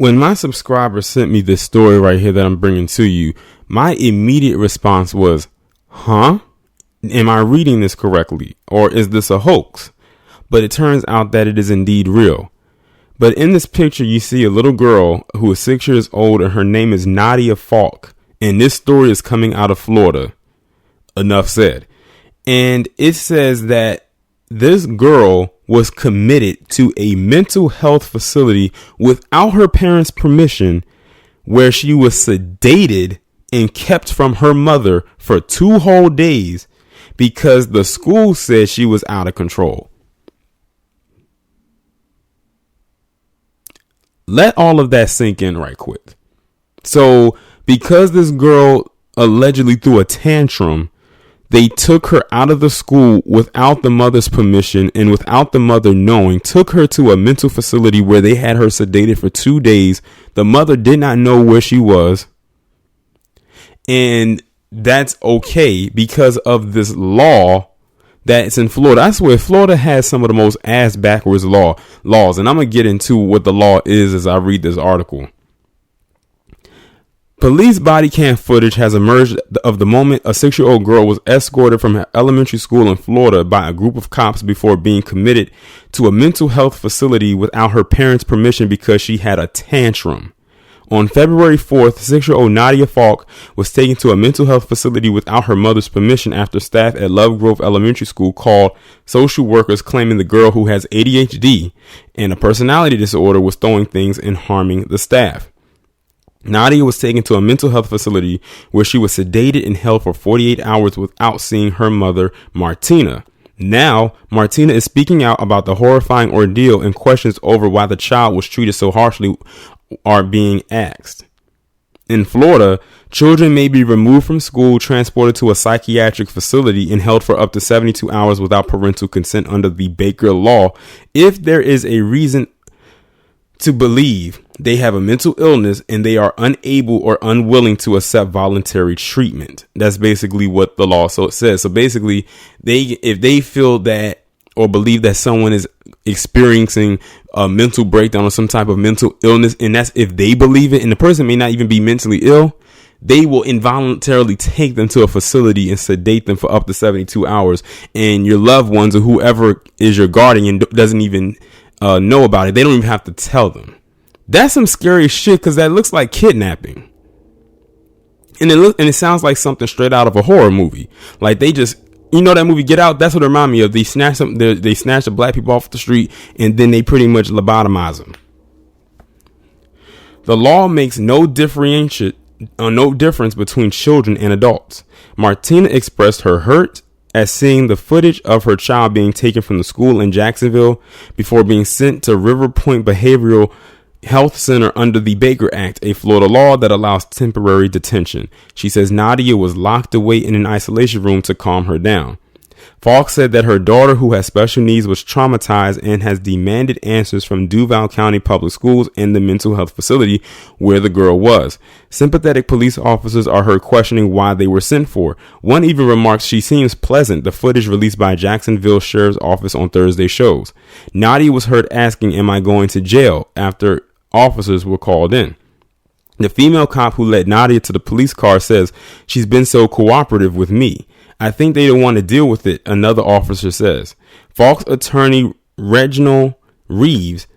When my subscriber sent me this story right here that I'm bringing to you, my immediate response was, huh? Am I reading this correctly? Or is this a hoax? But it turns out that it is indeed real. But in this picture, you see a little girl who is 6 years old, and her name is Nadia Falk. And this story is coming out of Florida. Enough said. And it says that this girl was committed to a mental health facility without her parents' permission, where she was sedated and kept from her mother for 2 whole days because the school said she was out of control. Let all of that sink in right quick. So because this girl allegedly threw a tantrum, they took her out of the school without the mother's permission and without the mother knowing, took her to a mental facility where they had her sedated for 2 days. The mother did not know where she was. And that's okay because of this law that's in Florida. I swear Florida has some of the most ass backwards laws. And I'm going to get into what the law is as I read this article. Police body cam footage has emerged of the moment a 6-year-old girl was escorted from her elementary school in Florida by a group of cops before being committed to a mental health facility without her parents' permission because she had a tantrum. On February 4th, 6-year-old Nadia Falk was taken to a mental health facility without her mother's permission after staff at Love Grove Elementary School called social workers claiming the girl, who has ADHD and a personality disorder, was throwing things and harming the staff. Nadia was taken to a mental health facility where she was sedated and held for 48 hours without seeing her mother, Martina. Now, Martina is speaking out about the horrifying ordeal, and questions over why the child was treated so harshly are being asked. In Florida, children may be removed from school, transported to a psychiatric facility, and held for up to 72 hours without parental consent under the Baker law if there is a reason to believe they have a mental illness and they are unable or unwilling to accept voluntary treatment. That's basically what the law says. So basically, if they feel that or believe that someone is experiencing a mental breakdown or some type of mental illness, and that's if they believe it, and the person may not even be mentally ill, they will involuntarily take them to a facility and sedate them for up to 72 hours. And your loved ones or whoever is your guardian doesn't even know about it. They don't even have to tell them. That's some scary shit, because that looks like kidnapping. And it sounds like something straight out of a horror movie. Like they just, you know that movie Get Out? That's what it reminds me of. They snatch the black people off the street and then they pretty much lobotomize them. The law makes no difference between children and adults. Martina expressed her hurt at seeing the footage of her child being taken from the school in Jacksonville before being sent to River Point Behavioral Health Center under the Baker Act, a Florida law that allows temporary detention. She says Nadia was locked away in an isolation room to calm her down. Falk said that her daughter, who has special needs, was traumatized and has demanded answers from Duval County Public Schools and the mental health facility where the girl was. Sympathetic police officers are heard questioning why they were sent for. One even remarks she seems pleasant. The footage released by Jacksonville Sheriff's Office on Thursday shows. Nadia was heard asking, "Am I going to jail?" after officers were called in. The female cop who led Nadia to the police car says, "She's been so cooperative with me. I think they don't want to deal with it," another officer says. Falk's attorney, Reginald Reeves,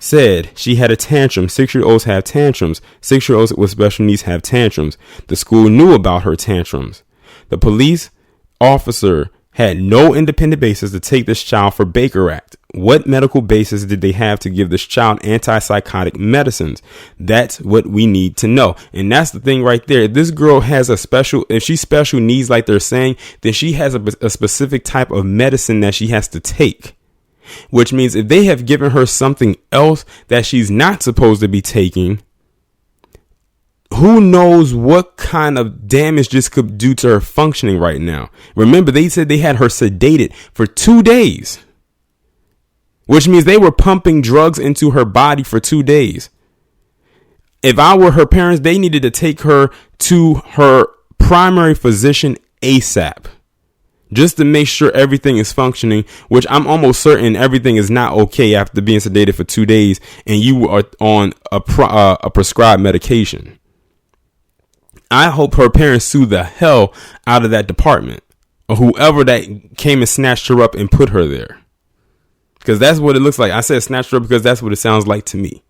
said she had a tantrum. 6-year-olds have tantrums. 6-year-olds with special needs have tantrums. The school knew about her tantrums. The police officer had no independent basis to take this child for Baker Act. What medical basis did they have to give this child antipsychotic medicines? That's what we need to know. And that's the thing right there. This girl has if she's special needs like they're saying, then she has a specific type of medicine that she has to take. Which means if they have given her something else that she's not supposed to be taking, who knows what kind of damage this could do to her functioning right now. Remember, they said they had her sedated for 2 days, which means they were pumping drugs into her body for 2 days. If I were her parents, they needed to take her to her primary physician ASAP. just to make sure everything is functioning, which I'm almost certain everything is not okay after being sedated for 2 days and you are on a prescribed medication. I hope her parents sue the hell out of that department or whoever that came and snatched her up and put her there. Because that's what it looks like. I said snatched her up because that's what it sounds like to me.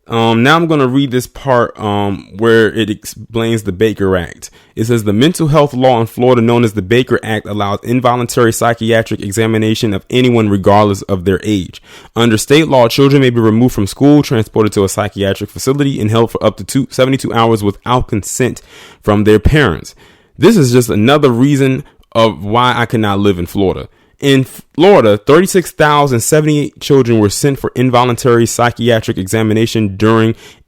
Now I'm going to read this part where it explains the Baker Act. It says the mental health law in Florida known as the Baker Act allows involuntary psychiatric examination of anyone regardless of their age. Under state law, children may be removed from school, transported to a psychiatric facility, and held for up to 72 hours without consent from their parents. This is just another reason of why I could not live in Florida. In Florida, 36,078 children were sent for involuntary psychiatric examination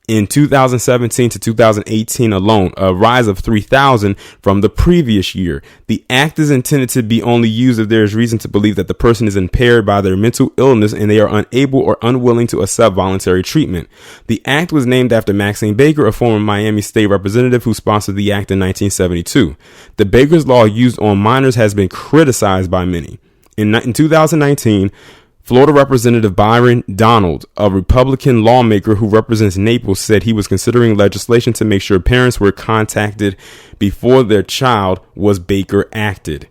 in 2017 to 2018 alone, a rise of 3,000 from the previous year. The act is intended to be only used if there is reason to believe that the person is impaired by their mental illness and they are unable or unwilling to accept voluntary treatment. The act was named after Maxine Baker, a former Miami state representative who sponsored the act in 1972. The Baker's Law used on minors has been criticized by many. In 2019, Florida Representative Byron Donald, a Republican lawmaker who represents Naples, said he was considering legislation to make sure parents were contacted before their child was Baker acted.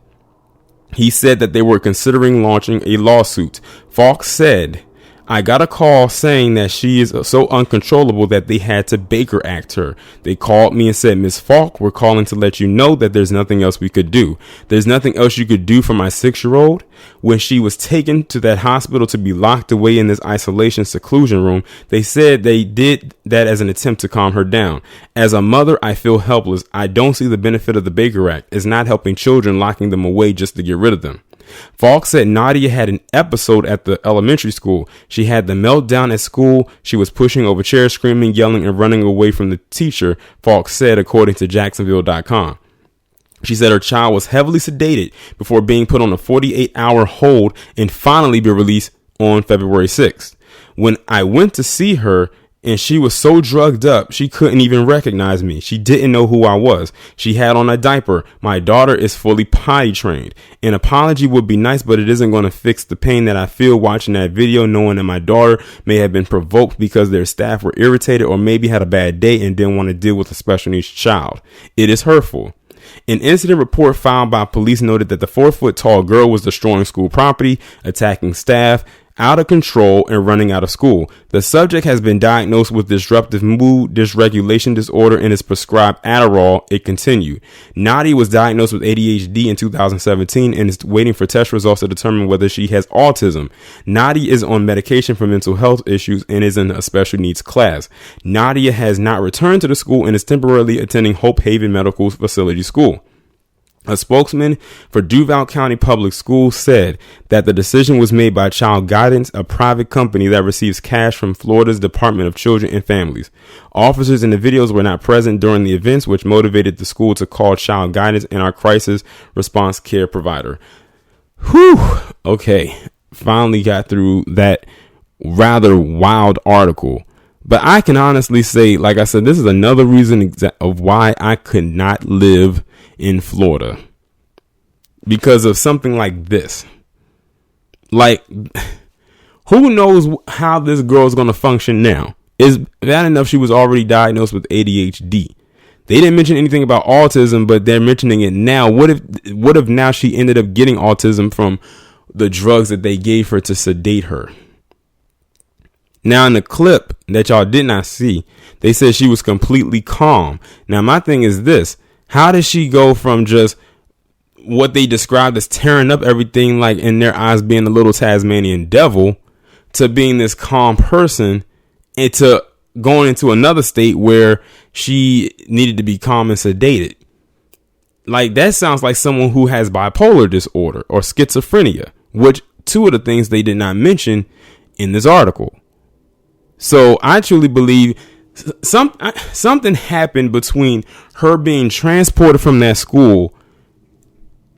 He said that they were considering launching a lawsuit. Falk said, I got a call saying that she is so uncontrollable that they had to Baker Act her. They called me and said, Miss Falk, we're calling to let you know that there's nothing else we could do. There's nothing else you could do for my 6-year-old. When she was taken to that hospital to be locked away in this isolation seclusion room, they said they did that as an attempt to calm her down. As a mother, I feel helpless. I don't see the benefit of the Baker Act. It's not helping children, locking them away just to get rid of them. Falk said Nadia had an episode at the elementary school. She had the meltdown at school. She was pushing over chairs, screaming, yelling, and running away from the teacher, Falk said, according to Jacksonville.com. She said her child was heavily sedated before being put on a 48-hour hold and finally be released on February 6th. When I went to see her, and she was so drugged up, she couldn't even recognize me. She didn't know who I was. She had on a diaper. My daughter is fully potty trained. An apology would be nice, but it isn't going to fix the pain that I feel watching that video, knowing that my daughter may have been provoked because their staff were irritated or maybe had a bad day and didn't want to deal with a special needs child. It is hurtful. An incident report filed by police noted that the 4-foot-tall girl was destroying school property, attacking staff, out of control, and running out of school. The subject has been diagnosed with disruptive mood dysregulation disorder and is prescribed Adderall. It continued. Nadia was diagnosed with ADHD in 2017 and is waiting for test results to determine whether she has autism. Nadia is on medication for mental health issues and is in a special needs class. Nadia has not returned to the school and is temporarily attending Hope Haven Medical Facility School. A spokesman for Duval County Public Schools said that the decision was made by Child Guidance, a private company that receives cash from Florida's Department of Children and Families. Officers in the videos were not present during the events, which motivated the school to call Child Guidance and our crisis response care provider. Whew. Okay. Finally got through that rather wild article. But I can honestly say, like I said, this is another reason of why I could not live in Florida, because of something like this. Like, who knows how this girl is going to function now? Is that enough? She was already diagnosed with ADHD. They didn't mention anything about autism, but they're mentioning it now. What if now she ended up getting autism from the drugs that they gave her to sedate her? Now, in the clip that y'all did not see, they said she was completely calm. Now, my thing is this. How does she go from just what they described as tearing up everything, like in their eyes being a little Tasmanian devil, to being this calm person, and to going into another state where she needed to be calm and sedated? Like, that sounds like someone who has bipolar disorder or schizophrenia, which two of the things they did not mention in this article. So I truly believe something happened between her being transported from that school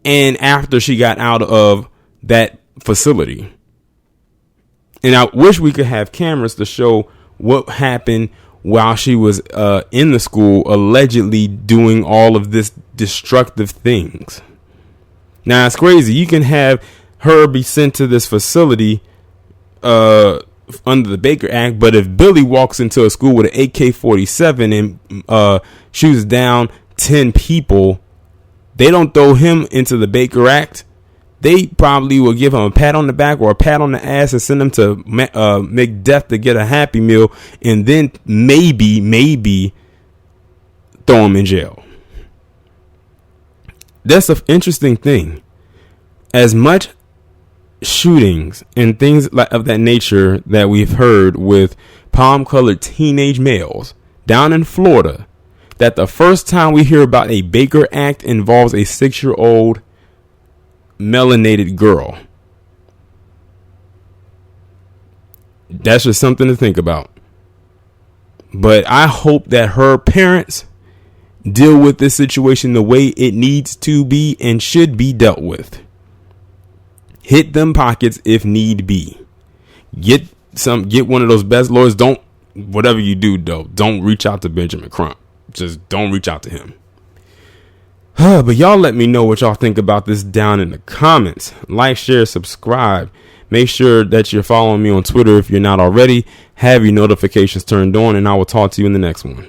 and after she got out of that facility. And I wish we could have cameras to show what happened while she was in the school, allegedly doing all of this destructive things. Now it's crazy. You can have her be sent to this facility under the Baker Act, but if Billy walks into a school with an AK-47 and shoots down 10 people, they don't throw him into the Baker Act. They probably will give him a pat on the back or a pat on the ass and send him to McDeath to get a Happy Meal, and then maybe throw him in jail. That's an interesting thing. As much shootings and things like of that nature that we've heard with palm-colored teenage males down in Florida, that the first time we hear about a Baker Act involves a 6-year-old melanated girl. That's just something to think about. But I hope that her parents deal with this situation the way it needs to be and should be dealt with. Hit them pockets if need be. Get one of those best lawyers. Whatever you do though, don't reach out to Benjamin Crump. Just don't reach out to him. But y'all let me know what y'all think about this down in the comments. Like, share, subscribe. Make sure that you're following me on Twitter if you're not already. Have your notifications turned on, and I will talk to you in the next one.